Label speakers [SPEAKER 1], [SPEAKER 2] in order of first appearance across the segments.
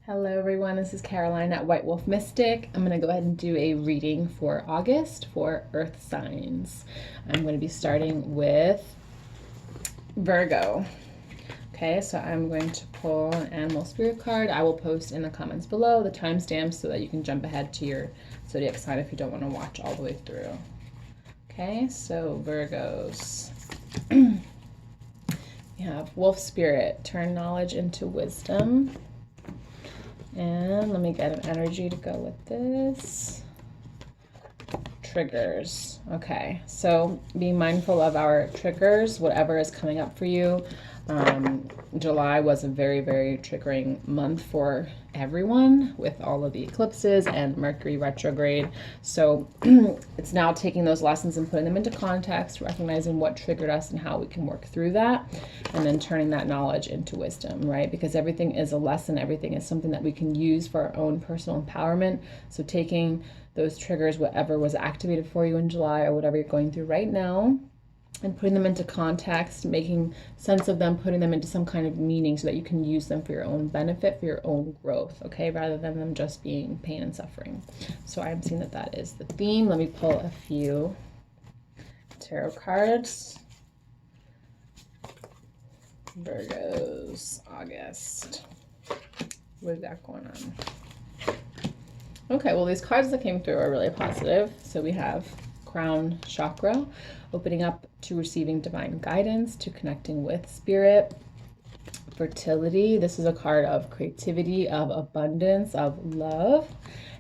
[SPEAKER 1] Hello everyone, this is Caroline at White Wolf Mystic. I'm going to go ahead and do a reading for August for Earth signs. I'm going to be starting with Virgo. Okay, so I'm going to pull an animal spirit card. I will post in the comments below the timestamps so that you can jump ahead to your zodiac sign if you don't want to watch all the way through. Okay, so Virgos. We have Wolf Spirit, turn knowledge into wisdom. And let me get an energy to go with this. Triggers. Okay, so be mindful of our triggers, whatever is coming up for you. July was a very, very triggering month for everyone with all of the eclipses and Mercury retrograde. So it's now taking those lessons and putting them into context, recognizing what triggered us and how we can work through that, and then turning that knowledge into wisdom, right? Because everything is a lesson, everything is something that we can use for our own personal empowerment. So taking those triggers, whatever was activated for you in July or whatever you're going through right now, and putting them into context, making sense of them, putting them into some kind of meaning so that you can use them for your own benefit, for your own growth, okay, rather than them just being pain and suffering. So I'm seeing that that is the theme. Let me pull a few tarot cards. Virgos, August. What is that going on? Okay, well, these cards that came through are really positive. So we have Crown Chakra, opening up to receiving divine guidance, to connecting with spirit. Fertility, this is a card of creativity, of abundance, of love,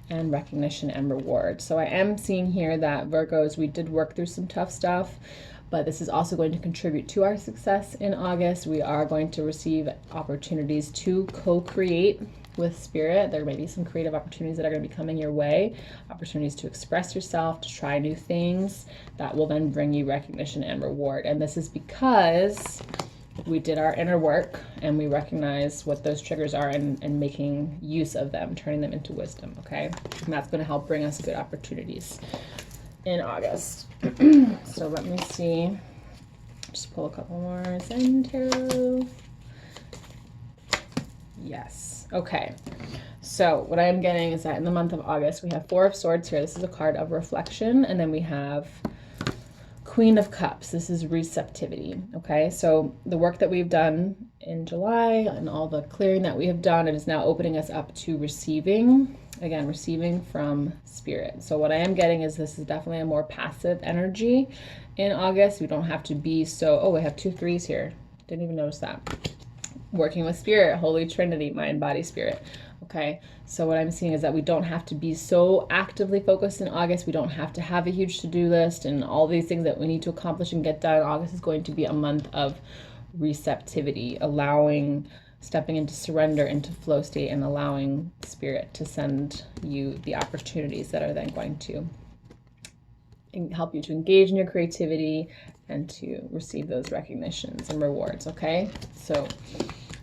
[SPEAKER 1] and recognition and reward. So I am seeing here that Virgos, we did work through some tough stuff, but this is also going to contribute to our success in August. We are going to receive opportunities to co-create with spirit. There may be some creative opportunities that are going to be coming your way, opportunities to express yourself, to try new things that will then bring you recognition and reward. And this is because we did our inner work and we recognize what those triggers are and making use of them, turning them into wisdom, okay? And that's going to help bring us good opportunities in August. So let me see. Just pull a couple more Zen Tarot. Yes. Okay. So what I am getting is that in the month of August, we have Four of Swords here. This is a card of reflection. And then we have Queen of Cups. This is receptivity. Okay. So the work that we've done in July and all the clearing that we have done, it is now opening us up to receiving. Again, receiving from spirit. So what I am getting is this is definitely a more passive energy in August. We don't have to be so, oh, I have 2 3s here. Didn't even notice that. Working with spirit, Holy Trinity, mind, body, spirit. Okay, so what I'm seeing is that we don't have to be so actively focused in August. We don't have to have a huge to-do list and all these things that we need to accomplish and get done. August is going to be a month of receptivity, allowing, stepping into surrender, into flow state, and allowing spirit to send you the opportunities that are then going to help you to engage in your creativity and to receive those recognitions and rewards, okay? So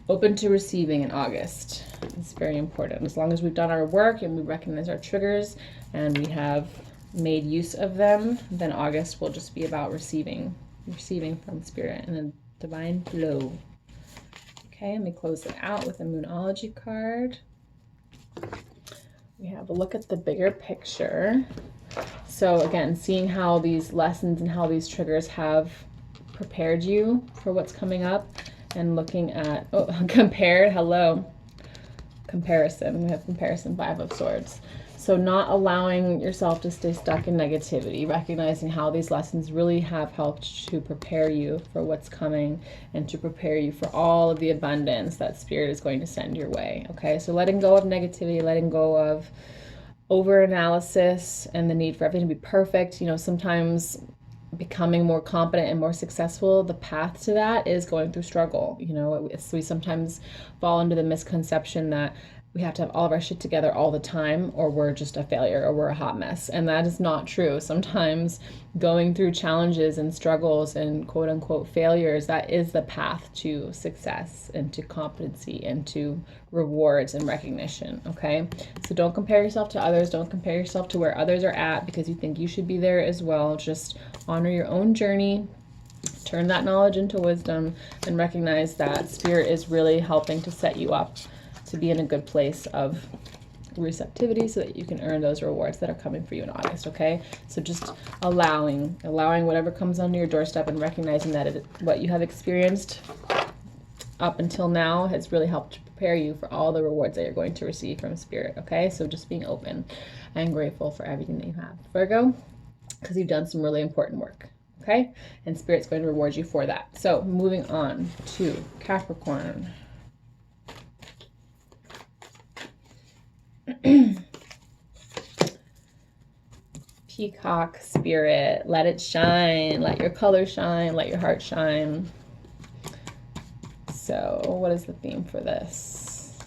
[SPEAKER 1] open to receiving in August. It's very important. As long as we've done our work and we recognize our triggers and we have made use of them, then August will just be about receiving from spirit in a divine flow. Okay, let me close it out with a Moonology card. We have a look at the bigger picture. So again, seeing how these lessons and how these triggers have prepared you for what's coming up, and looking at, compared, comparison. We have comparison, 5 of Swords. So not allowing yourself to stay stuck in negativity, recognizing how these lessons really have helped to prepare you for what's coming and to prepare you for all of the abundance that spirit is going to send your way. Okay, so letting go of negativity, letting go of over-analysis and the need for everything to be perfect. You know, sometimes becoming more competent and more successful, the path to that is going through struggle. You know, we sometimes fall into the misconception that we have to have all of our shit together all the time, or we're just a failure, or we're a hot mess. And that is not true. Sometimes going through challenges and struggles and quote unquote failures, that is the path to success and to competency and to rewards and recognition. Okay. So don't compare yourself to others. Don't compare yourself to where others are at because you think you should be there as well. Just honor your own journey. Turn that knowledge into wisdom and recognize that spirit is really helping to set you up to be in a good place of receptivity so that you can earn those rewards that are coming for you in August, okay? So just allowing whatever comes onto your doorstep and recognizing that what you have experienced up until now has really helped to prepare you for all the rewards that you're going to receive from Spirit, okay? So just being open and grateful for everything that you have, Virgo, because you've done some really important work, okay? And Spirit's going to reward you for that. So moving on to Capricorn. Peacock Spirit, let it shine, let your color shine, let your heart shine. So what is the theme for this?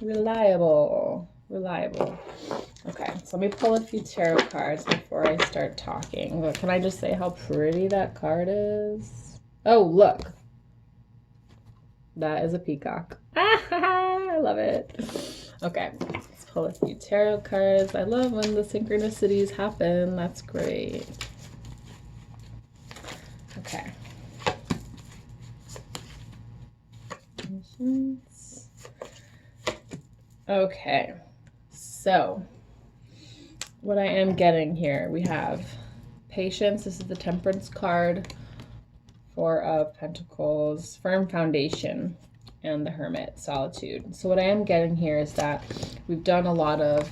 [SPEAKER 1] Reliable. Okay, so let me pull a few tarot cards before I start talking. But can I just say how pretty that card is? Oh, look. That is a peacock. I love it. Okay, let's pull a few tarot cards. I love when the synchronicities happen. That's great. Okay. Okay, so what I am getting here, we have patience. This is the Temperance card. Four of Pentacles, firm foundation, and the Hermit, solitude. So what I am getting here is that we've done a lot of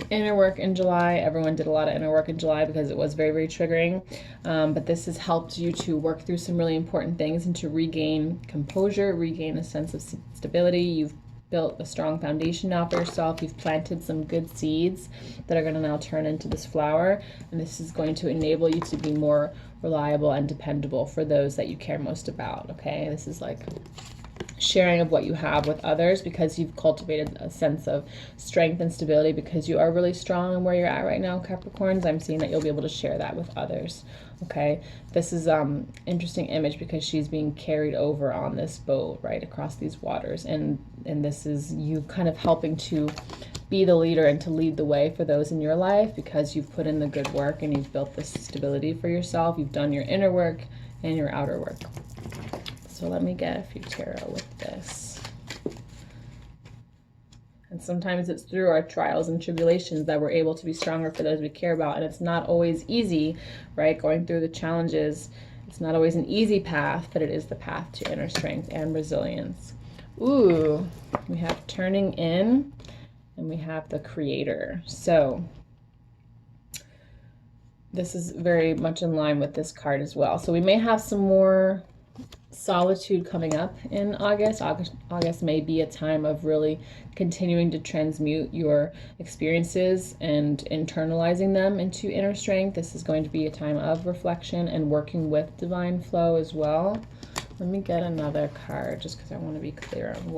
[SPEAKER 1] inner work in July. Everyone did a lot of inner work in July because it was very, very triggering. But this has helped you to work through some really important things and to regain composure, regain a sense of stability. You've built a strong foundation now for yourself. You've planted some good seeds that are going to now turn into this flower. And this is going to enable you to be more reliable and dependable for those that you care most about, okay? This is like sharing of what you have with others because you've cultivated a sense of strength and stability because you are really strong in where you're at right now, Capricorns. I'm seeing that you'll be able to share that with others, okay? This is interesting image because she's being carried over on this boat right across these waters, and this is you kind of helping to be the leader and to lead the way for those in your life because you've put in the good work and you've built this stability for yourself. You've done your inner work and your outer work. So let me get a few tarot with this. And sometimes it's through our trials and tribulations that we're able to be stronger for those we care about. And it's not always easy, right? Going through the challenges, it's not always an easy path, but it is the path to inner strength and resilience. Ooh, we have turning in and we have the Creator. So this is very much in line with this card as well. So we may have some more solitude coming up in August. August may be a time of really continuing to transmute your experiences and internalizing them into inner strength. This is going to be a time of reflection and working with divine flow as well. Let me get another card just because I want to be clear on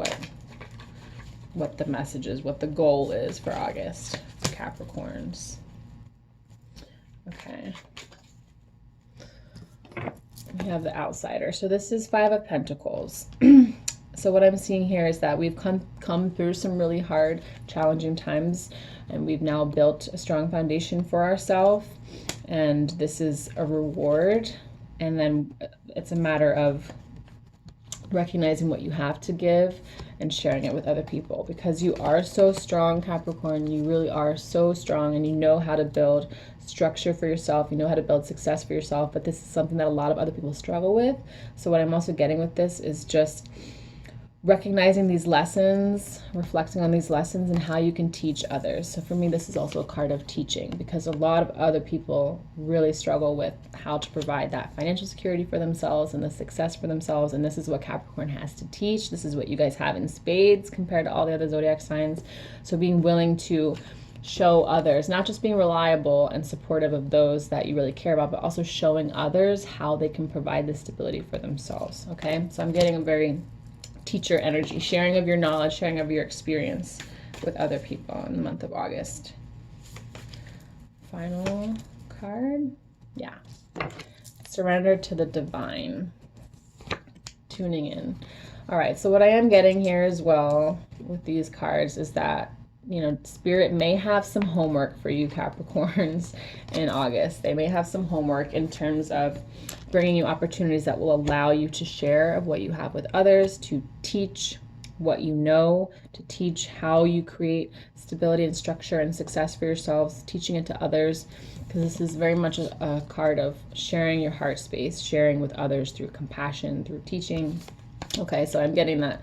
[SPEAKER 1] what the message is, what the goal is for August, Capricorns. Okay. We have the Outsider. So this is Five of Pentacles. So what I'm seeing here is that we've come through some really hard, challenging times, and we've now built a strong foundation for ourselves. And this is a reward. And then it's a matter of recognizing what you have to give and sharing it with other people, because you are so strong, Capricorn. You really are so strong, and you know how to build structure for yourself. You know how to build success for yourself, but this is something that a lot of other people struggle with. So what I'm also getting with this is just recognizing these lessons, reflecting on these lessons, and how you can teach others. So for me, this is also a card of teaching, because a lot of other people really struggle with how to provide that financial security for themselves and the success for themselves. And this is what Capricorn has to teach. This is what you guys have in spades compared to all the other zodiac signs. So being willing to show others, not just being reliable and supportive of those that you really care about, but also showing others how they can provide this stability for themselves. Okay, so I'm getting a very teacher energy, sharing of your knowledge, sharing of your experience with other people in the month of August. Final card. Yeah. Surrender to the divine. Tuning in. All right, so what I am getting here as well with these cards is that you know, Spirit may have some homework for you Capricorns in August. They may have some homework in terms of bringing you opportunities that will allow you to share of what you have with others, to teach what you know, to teach how you create stability and structure and success for yourselves, teaching it to others, because this is very much a card of sharing your heart space, sharing with others through compassion, through teaching. Okay, so I'm getting that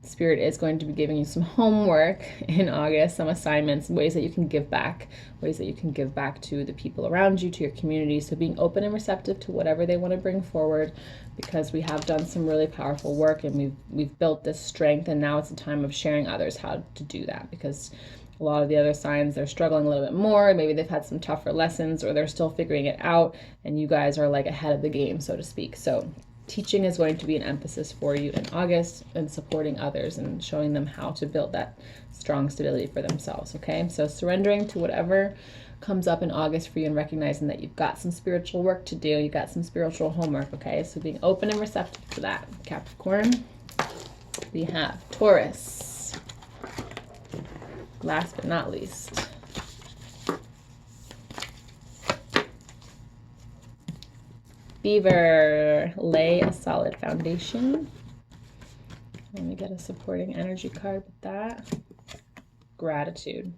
[SPEAKER 1] Spirit is going to be giving you some homework in August, some assignments, ways that you can give back, to the people around you, to your community. So being open and receptive to whatever they want to bring forward, because we have done some really powerful work and we've built this strength, and now it's a time of sharing others how to do that, because a lot of the other signs, they're struggling a little bit more. Maybe they've had some tougher lessons, or they're still figuring it out, and you guys are like ahead of the game, so to speak. So teaching is going to be an emphasis for you in August, and supporting others and showing them how to build that strong stability for themselves. Okay, so surrendering to whatever comes up in August for you, and recognizing that you've got some spiritual work to do, you've got some spiritual homework. Okay, so being open and receptive to that. Capricorn. We have Taurus. Last but not least, Beaver. Lay a solid foundation. Let me get a supporting energy card with that. Gratitude.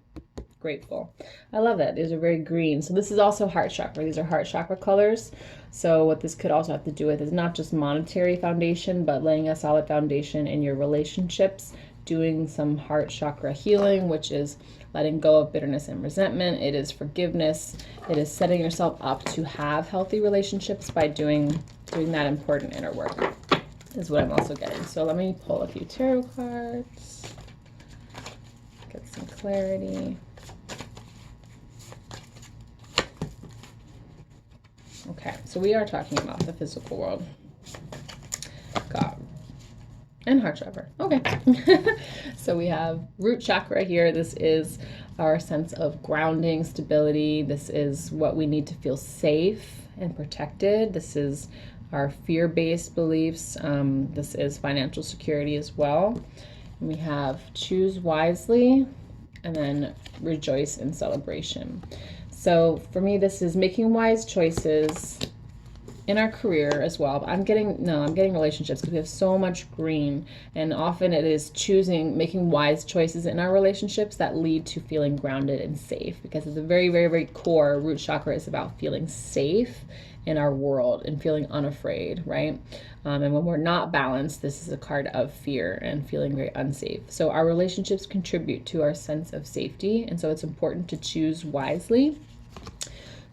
[SPEAKER 1] Grateful. I love that. These are very green. So this is also heart chakra. These are heart chakra colors. So what this could also have to do with is not just monetary foundation, but laying a solid foundation in your relationships, doing some heart chakra healing, which is letting go of bitterness and resentment. It is forgiveness. It is setting yourself up to have healthy relationships by doing that important inner work, is what I'm also getting. So let me pull a few tarot cards, get some clarity. Okay, so we are talking about the physical world. God. And heart chakra. Okay. So we have root chakra here. This is our sense of grounding, stability. This is what we need to feel safe and protected. This is our fear-based beliefs. This is financial security as well. And we have choose wisely, and then rejoice in celebration. So for me, this is making wise choices in our career as well. But I'm getting relationships, because we have so much green, and often it is making wise choices in our relationships that lead to feeling grounded and safe, because at the very, very, very core, root chakra is about feeling safe in our world and feeling unafraid, right? And when we're not balanced, this is a card of fear and feeling very unsafe. So our relationships contribute to our sense of safety, and so it's important to choose wisely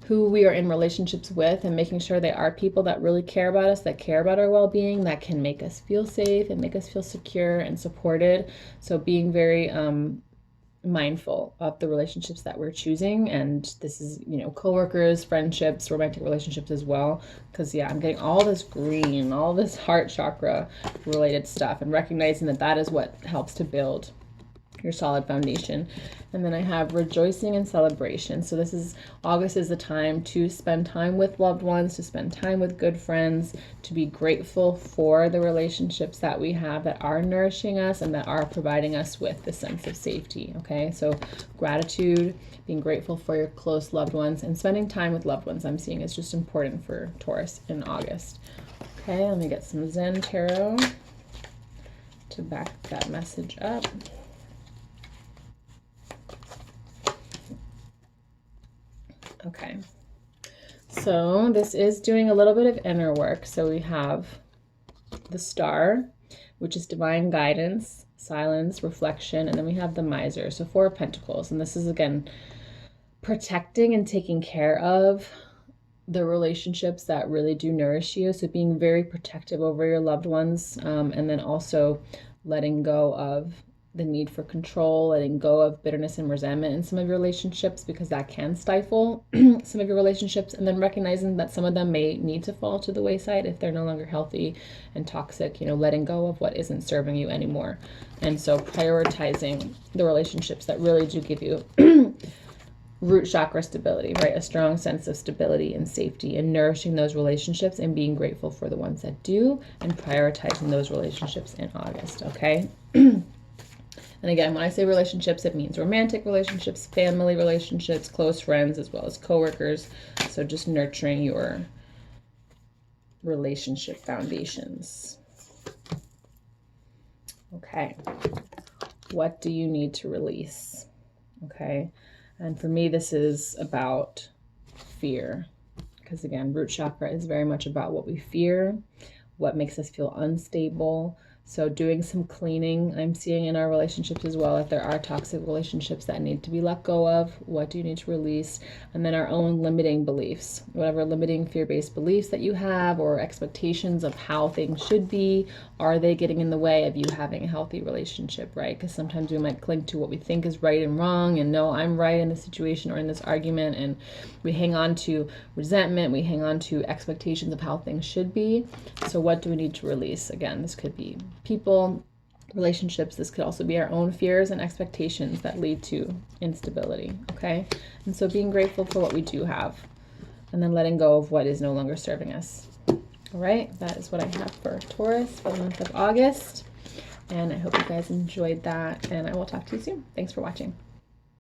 [SPEAKER 1] who we are in relationships with, and making sure they are people that really care about us, that care about our well-being, that can make us feel safe and make us feel secure and supported. So being very mindful of the relationships that we're choosing, and this is, you know, coworkers, friendships, romantic relationships as well, because I'm getting all this green, all this heart chakra related stuff, and recognizing that is what helps to build your solid foundation. And then I have rejoicing and celebration. So this is, August is the time to spend time with loved ones, to spend time with good friends, to be grateful for the relationships that we have that are nourishing us and that are providing us with the sense of safety. Okay, so gratitude, being grateful for your close loved ones, and spending time with loved ones, I'm seeing is just important for Taurus in August. Okay, let me get some Zen Tarot to back that message up. Okay, so this is doing a little bit of inner work. So we have the Star, which is divine guidance, silence, reflection, and then we have the Miser, so 4 of Pentacles. And this is, again, protecting and taking care of the relationships that really do nourish you. So being very protective over your loved ones, and then also letting go of the need for control, letting go of bitterness and resentment in some of your relationships, because that can stifle some of your relationships, and then recognizing that some of them may need to fall to the wayside if they're no longer healthy and toxic, you know, letting go of what isn't serving you anymore. And so prioritizing the relationships that really do give you root chakra stability, right? A strong sense of stability and safety, and nourishing those relationships and being grateful for the ones that do, and prioritizing those relationships in August, okay? And again, when I say relationships, it means romantic relationships, family relationships, close friends, as well as coworkers. So just nurturing your relationship foundations. Okay. What do you need to release? Okay. And for me, this is about fear. Because again, root chakra is very much about what we fear, what makes us feel unstable. So doing some cleaning, I'm seeing in our relationships as well, if there are toxic relationships that need to be let go of, what do you need to release? And then our own limiting beliefs, whatever limiting fear-based beliefs that you have or expectations of how things should be, are they getting in the way of you having a healthy relationship, right? Because sometimes we might cling to what we think is right and wrong, and no, I'm right in this situation or in this argument, and we hang on to resentment, we hang on to expectations of how things should be. So what do we need to release? Again, this could be people, relationships. This could also be our own fears and expectations that lead to instability, okay? And so being grateful for what we do have, and then letting go of what is no longer serving us. All right, that is what I have for Taurus for the month of August. And I hope you guys enjoyed that, and I will talk to you soon. Thanks for watching.